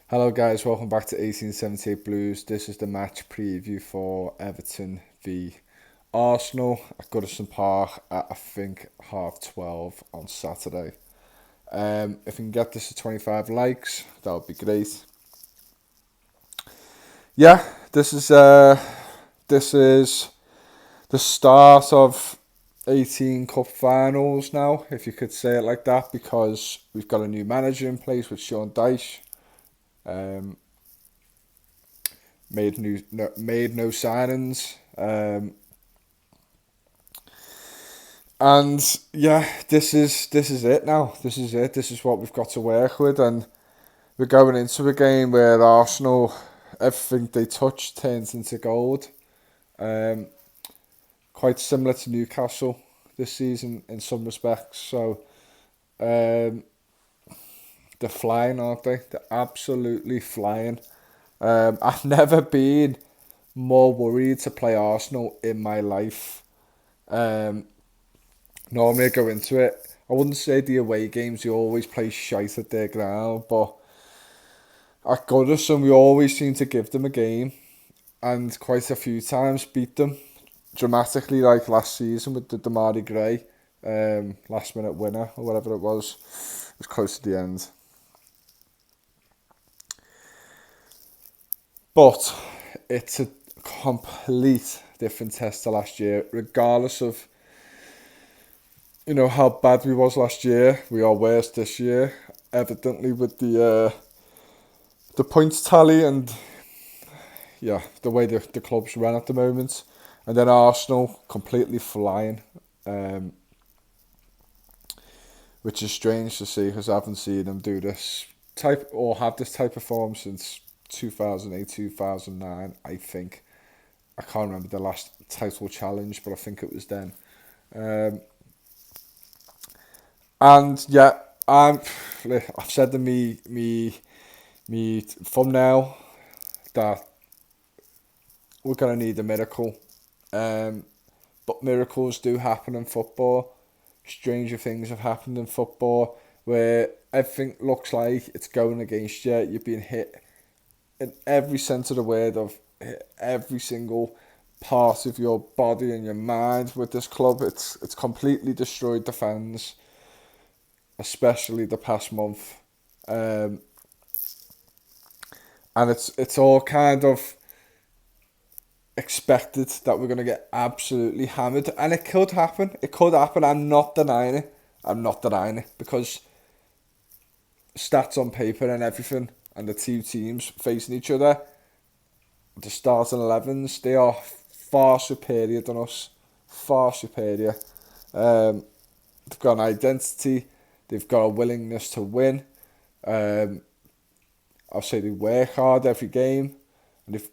Hello guys, welcome back to 1878 Blues. This is the match preview for Everton v Arsenal at Goodison Park at I think 12:30 on Saturday. If we can get this to 25 likes, that would be great. Yeah, this is the start of 18 cup finals now, if you could say it like that, because we've got a new manager in place with Sean Dyche. Um, made no signings. And yeah, this is it now. This is it. This is what we've got to work with, and we're going into a game where Arsenal, everything they touch turns into gold. Um, Quite similar to Newcastle this season in some respects. So um, they're flying, aren't they? They're absolutely flying. I've never been more worried to play Arsenal in my life. Um, Normally I go into it. I wouldn't say the away games, you always play shite at their ground, but at Goodison we always seem to give them a game and quite a few times beat them dramatically, like last season with the Damari Gray last minute winner or whatever it was. It was close to the end. But it's a complete different test to last year, regardless of how bad we was last year. We are worse this year, evidently with the points tally and yeah, the way the club's run at the moment. And then Arsenal completely flying, um, which is strange to see because I haven't seen them do this type or have this type of form since 2008, 2009, I think. I can't remember the last title challenge, but I think it was then. Um, and yeah, I've said to me thumbnail that we're gonna need a miracle. Um, but miracles do happen in football. Stranger things have happened in football where everything looks like it's going against you. You're being hit in every sense of the word of every single part of your body and your mind with this club. It's completely destroyed the fans, especially the past month. Um, and it's all kind of expected that we're going to get absolutely hammered. And it could happen. It could happen. I'm not denying it. I'm not denying it because stats on paper and everything and the two teams facing each other, the starting 11s, they are far superior than us. Far superior. They've got an identity. They've got a willingness to win. Um, I'll say they work hard every game. And if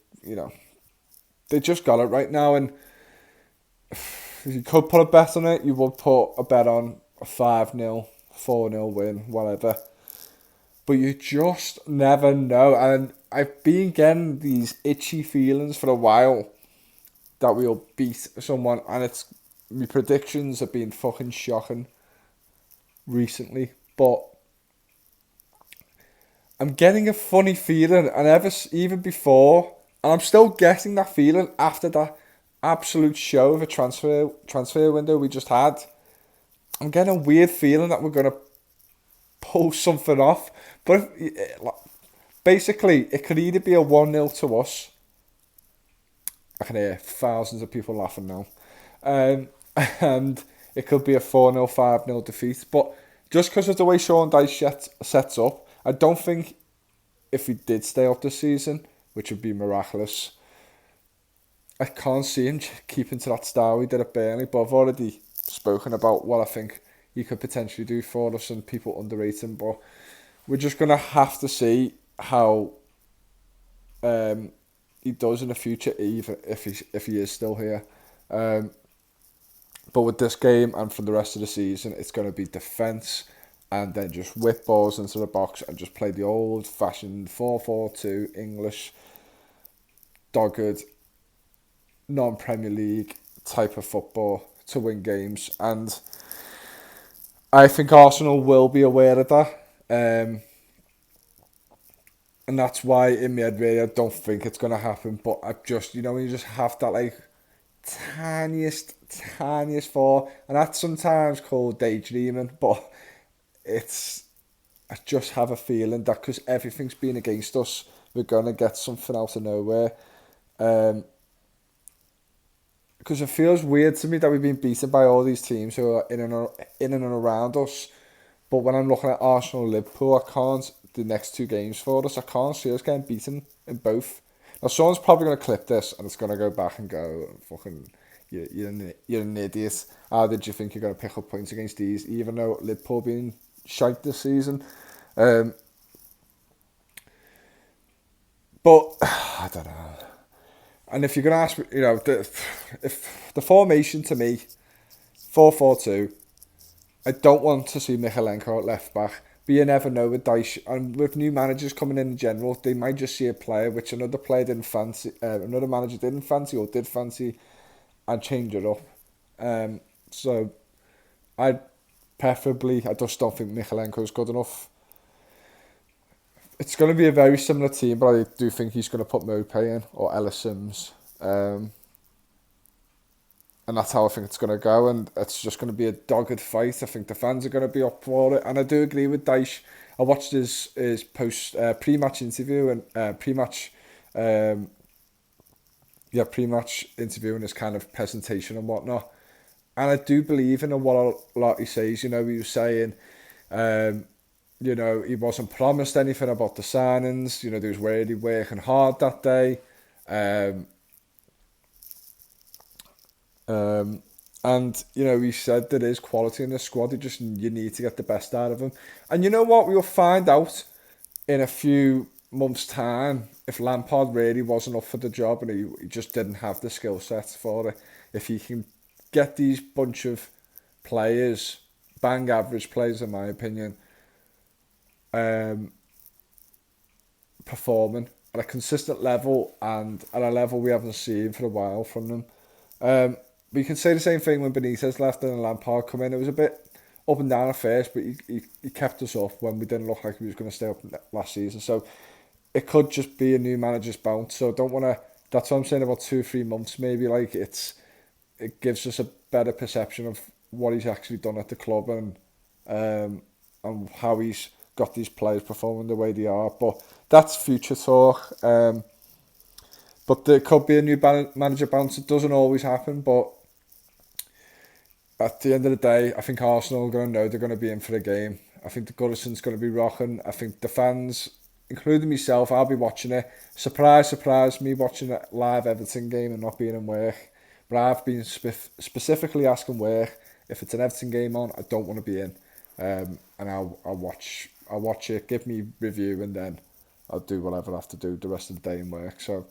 they just got it right now. And if you could put a bet on it, you would put a bet on a 5-0, 4-0 win, whatever. But you just never know. And I've been getting these itchy feelings for a while that we'll beat someone. And my predictions have been fucking shocking recently. But I'm getting a funny feeling. And even before, and I'm still getting that feeling after that absolute show of a transfer window we just had. I'm getting a weird feeling that we're gonna pull something off, but basically it could either be a 1-0 to us. I can hear thousands of people laughing now, um, and it could be a 4-0, 5-0 defeat. But just because of the way Sean Dyche sets up, I don't think if we did stay up this season, which would be miraculous, I can't see him keeping to that style we did at Burnley, but I've already spoken about what I think he could potentially do for us and people underrate him. But we're just going to have to see how he does in the future, even if he is still here. Um, but with this game and for the rest of the season, it's going to be defence and then just whip balls into the box and just play the old-fashioned 4-4-2 English, dogged, non-Premier League type of football to win games. And I think Arsenal will be aware of that. And that's why in my head, really, I don't think it's going to happen. But I just, when you just have that, like, tiniest fall. And that's sometimes called daydreaming. But it's, I just have a feeling that because everything's been against us, we're going to get something out of nowhere. Because it feels weird to me that we've been beaten by all these teams who are in and around us. But when I'm looking at Arsenal and Liverpool, I can't, the next two games for us, I can't see us getting beaten in both. Now, someone's probably going to clip this and it's going to go back and go, fucking, you're an idiot. How did you think you're going to pick up points against these, even though Liverpool being shite this season? But, I don't know. And if you're going to ask me, if the formation to me, 4-4-2, I don't want to see Michalenko at left back, but you never know with Dyche. And with new managers coming in general, they might just see a player which another player didn't fancy, another manager didn't fancy or did fancy, and change it up. So I just don't think Michalenko is good enough. It's going to be a very similar team, but I do think he's going to put Mopé in or Ellis Sims. And that's how I think it's going to go, and it's just going to be a dogged fight. I think the fans are going to be up for it, and I do agree with Dyche. I watched his post pre-match interview and pre-match interview and his kind of presentation and whatnot. And I do believe in what a lot he says. He was saying, he wasn't promised anything about the signings. He was really working hard that day. And he said there is quality in the squad. You need to get the best out of them. And you know what? We'll find out in a few months' time if Lampard really wasn't up for the job and he just didn't have the skill set for it. If he can get these bunch of players, bang average players in my opinion, performing at a consistent level and at a level we haven't seen for a while from them. But you can say the same thing when Benitez left and Lampard come in. It was a bit up and down at first, but he kept us up when we didn't look like we was going to stay up last season. So it could just be a new manager's bounce. So don't want to. That's what I'm saying about 2-3 months. Maybe like it gives us a better perception of what he's actually done at the club and how he's got these players performing the way they are. But that's future talk. But there could be a new manager bounce. It doesn't always happen, but at the end of the day, I think Arsenal are going to know they're going to be in for a game. I think the Goodison's going to be rocking. I think the fans, including myself, I'll be watching it. Surprise, me watching a live Everton game and not being in work. But I've been specifically asking work, if it's an Everton game on, I don't want to be in. And I'll watch it, give me review, and then I'll do whatever I have to do the rest of the day in work. So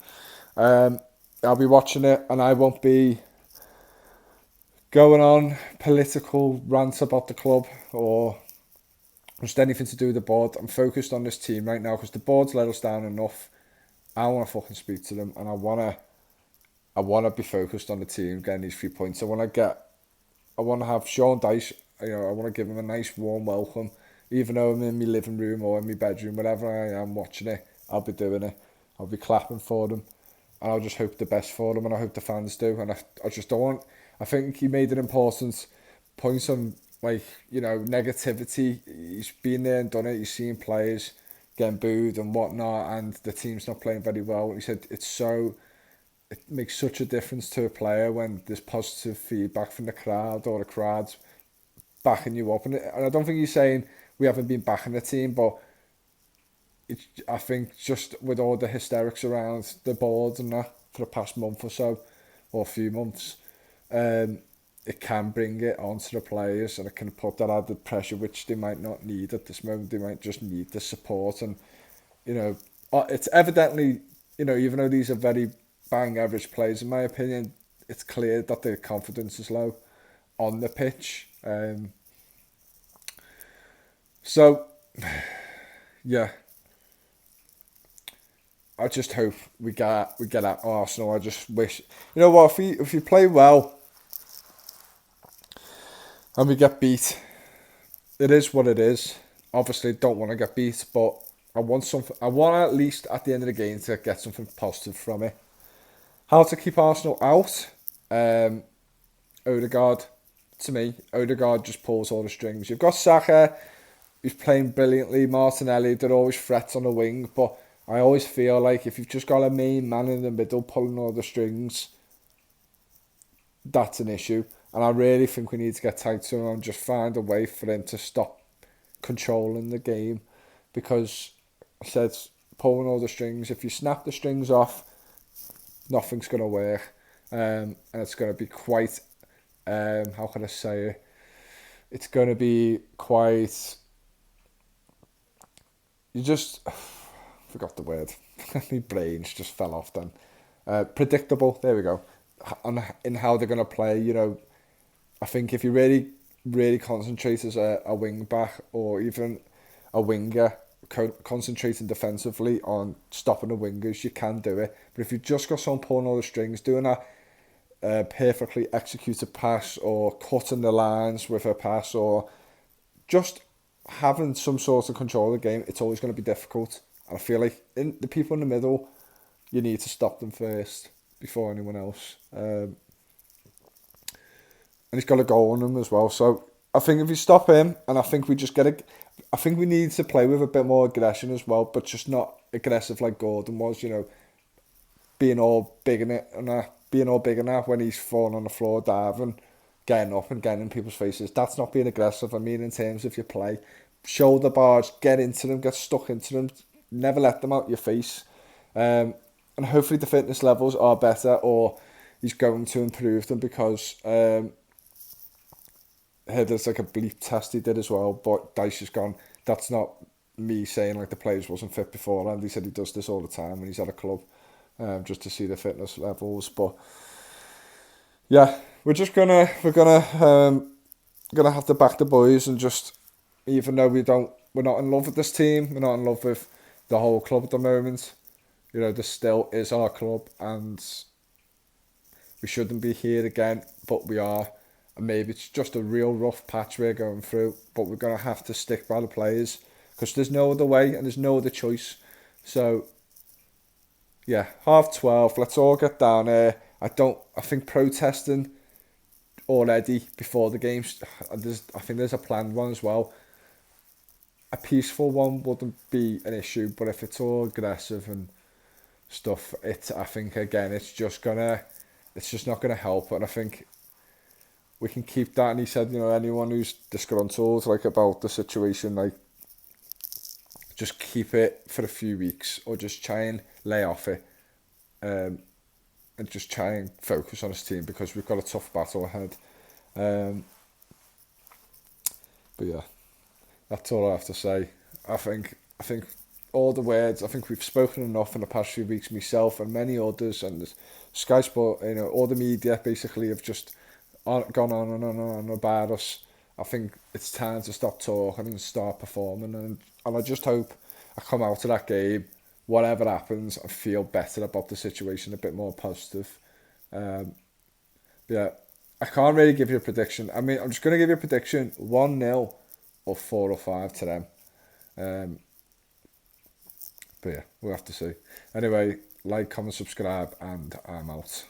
I'll be watching it, and I won't be going on political rants about the club or just anything to do with the board. I'm focused on this team right now because the board's let us down enough. I want to fucking speak to them, and I want to be focused on the team getting these 3 points. I want to have Sean Dyche. I want to give him a nice warm welcome, even though I'm in my living room or in my bedroom, wherever I am watching it. I'll be doing it. I'll be clapping for them, and I'll just hope the best for them, and I hope the fans do. And I just don't want. I think he made an important point on negativity. He's been there and done it. He's seen players getting booed and whatnot, and the team's not playing very well. He said it makes such a difference to a player when there's positive feedback from the crowd or the crowd's backing you up. And I don't think he's saying we haven't been backing the team, but I think just with all the hysterics around the board and that for the past month or so, or a few months, it can bring it onto the players and it can put that added pressure which they might not need at this moment. They might just need the support, and it's evidently, even though these are very bang average players in my opinion, it's clear that their confidence is low on the pitch. So yeah, I just hope we get at Arsenal. I just wish, if we play well and we get beat, it is what it is. Obviously, don't want to get beat, but I want something. I want at least at the end of the game to get something positive from it. How to keep Arsenal out? Odegaard, to me, Odegaard just pulls all the strings. You've got Saka, who's playing brilliantly. Martinelli, they're always threats on the wing, but I always feel like if you've just got a main man in the middle pulling all the strings, that's an issue. And I really think we need to get tight to him and just find a way for him to stop controlling the game. Because I said, pulling all the strings, if you snap the strings off, nothing's going to work. And it's going to be quite, how can I say it? It's going to be quite, you just, forgot the word. My brains just fell off then. Predictable, there we go. In how they're going to play, you know, I think if you really, really concentrate as a wing back or even a winger, concentrating defensively on stopping the wingers, you can do it. But if you've just got someone pulling all the strings, doing a perfectly executed pass or cutting the lines with a pass or just having some sort of control of the game, it's always going to be difficult. And I feel like the people in the middle, you need to stop them first before anyone else. And he's got a goal on him as well. So I think if you stop him, and I think we just I think we need to play with a bit more aggression as well, but just not aggressive like Gordon was, you know, being all big in it and being all big enough when he's falling on the floor, diving, getting up and getting in people's faces. That's not being aggressive. I mean, in terms of your play, shoulder bars, get into them, get stuck into them, never let them out your face. And hopefully the fitness levels are better, or he's going to improve them, because there's like a bleep test he did as well, but Dyche has gone, that's not me saying like the players wasn't fit before, and he said he does this all the time when he's at a club, just to see the fitness levels. But yeah, we're gonna have to back the boys, and just, even though we're not in love with this team, we're not in love with the whole club at the moment, you know, this still is our club, and we shouldn't be here again, but we are. And maybe it's just a real rough patch we're going through, but we're going to have to stick by the players, because there's no other way and there's no other choice. So yeah, 12:30, let's all get down there. I think protesting already before the games, I think there's a planned one as well. A peaceful one wouldn't be an issue, but if it's all aggressive and stuff, I think again it's just not gonna help. And I think we can keep that. And he said, you know, anyone who's disgruntled like about the situation, like, just keep it for a few weeks, or just try and lay off it, and just try and focus on his team, because we've got a tough battle ahead. But yeah, that's all I have to say. I think all the words, I think we've spoken enough in the past few weeks, myself and many others, and Sky Sport, you know, all the media basically have just gone on and on and on about us. I think it's time to stop talking and start performing, and I just hope I come out of that game, whatever happens, I feel better about the situation, a bit more positive. Yeah, I can't really give you a prediction. I mean, I'm just going to give you a prediction: 1-0 or 4 or 5 to them. But yeah, we'll have to see. Anyway, like, comment, subscribe, and I'm out.